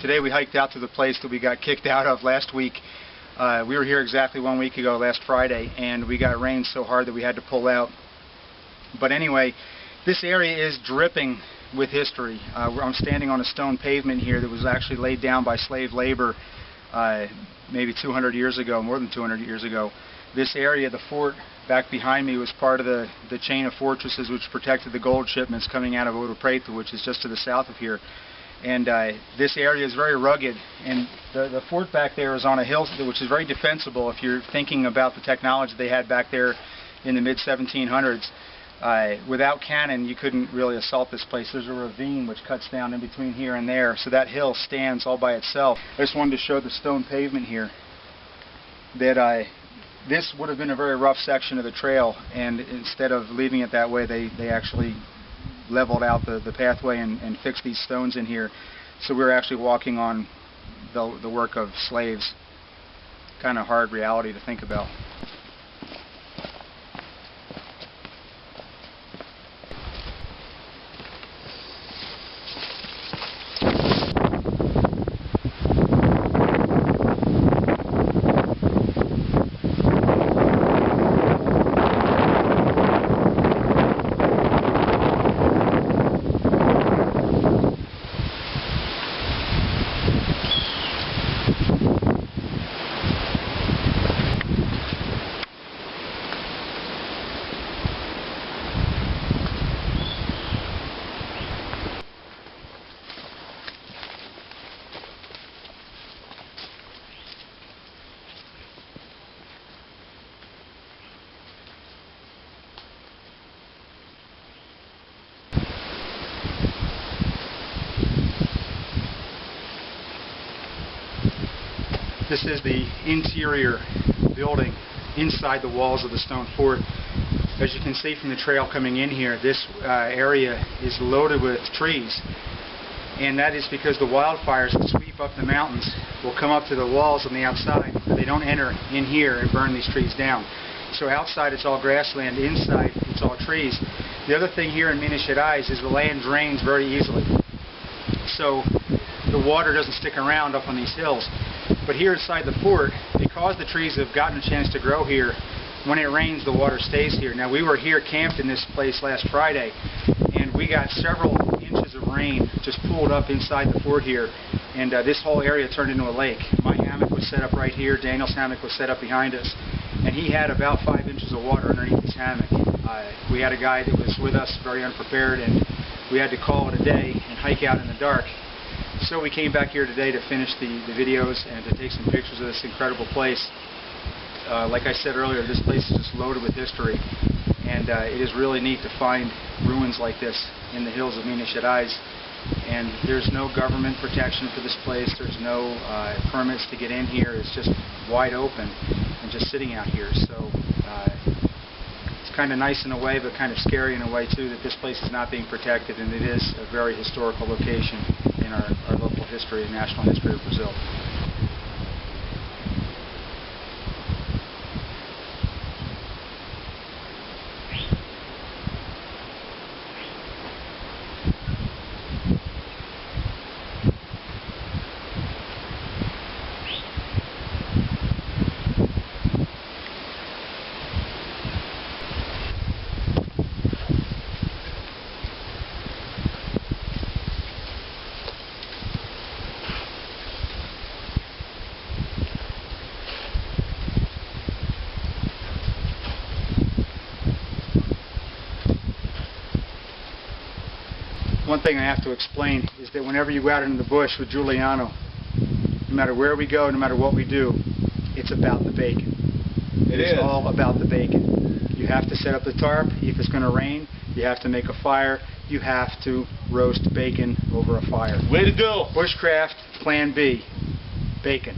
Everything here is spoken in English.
Today we hiked out to the place that we got kicked out of last week. We were here exactly 1 week ago, last Friday, and we got rained so hard that we had to pull out. But anyway, this area is dripping with history. I'm standing on a stone pavement here that was actually laid down by slave labor maybe 200 years ago, more than 200 years ago. This area, the fort back behind me, was part of the chain of fortresses which protected the gold shipments coming out of Ouro Preto, which is just to the south of here. And this area is very rugged, and the fort back there is on a hill which is very defensible if you're thinking about the technology they had back there in the mid-1700s. Without cannon, you couldn't really assault this place. There's a ravine which cuts down in between here and there, so that hill stands all by itself. I just wanted to show the stone pavement here, that this would have been a very rough section of the trail, and instead of leaving it that way, they actually leveled out the pathway and fixed these stones in here. So we're actually walking on the work of slaves. Kind of hard reality to think about. This is the interior building inside the walls of the stone fort. As you can see from the trail coming in here, this area is loaded with trees, and that is because the wildfires that sweep up the mountains will come up to the walls on the outside, but they don't enter in here and burn these trees down. So outside it's all grassland, inside it's all trees. The other thing here in Minas Gerais is the land drains very easily, so the water doesn't stick around up on these hills. But here inside the fort, because the trees have gotten a chance to grow here, when it rains the water stays here. Now we were here camped in this place last Friday, and we got several inches of rain just pooled up inside the fort here, and this whole area turned into a lake. My hammock was set up right here, Daniel's hammock was set up behind us, and he had about 5 inches of water underneath his hammock. We had a guy that was with us, very unprepared, and we had to call it a day and hike out in the dark. So we came back here today to finish the videos and to take some pictures of this incredible place. Like I said earlier, this place is just loaded with history, and it is really neat to find ruins like this in the hills of Minas Gerais. And there's no government protection for this place. There's no permits to get in here. It's just wide open and just sitting out here. So it's kind of nice in a way, but kind of scary in a way too, that this place is not being protected, and it is a very historical location in our local history and national history of Brazil. One thing I have to explain is that whenever you go out into the bush with Juliano, no matter where we go, no matter what we do, it's about the bacon. It's all about the bacon. You have to set up the tarp. If it's going to rain, you have to make a fire. You have to roast bacon over a fire. Way to go! Bushcraft Plan B, bacon.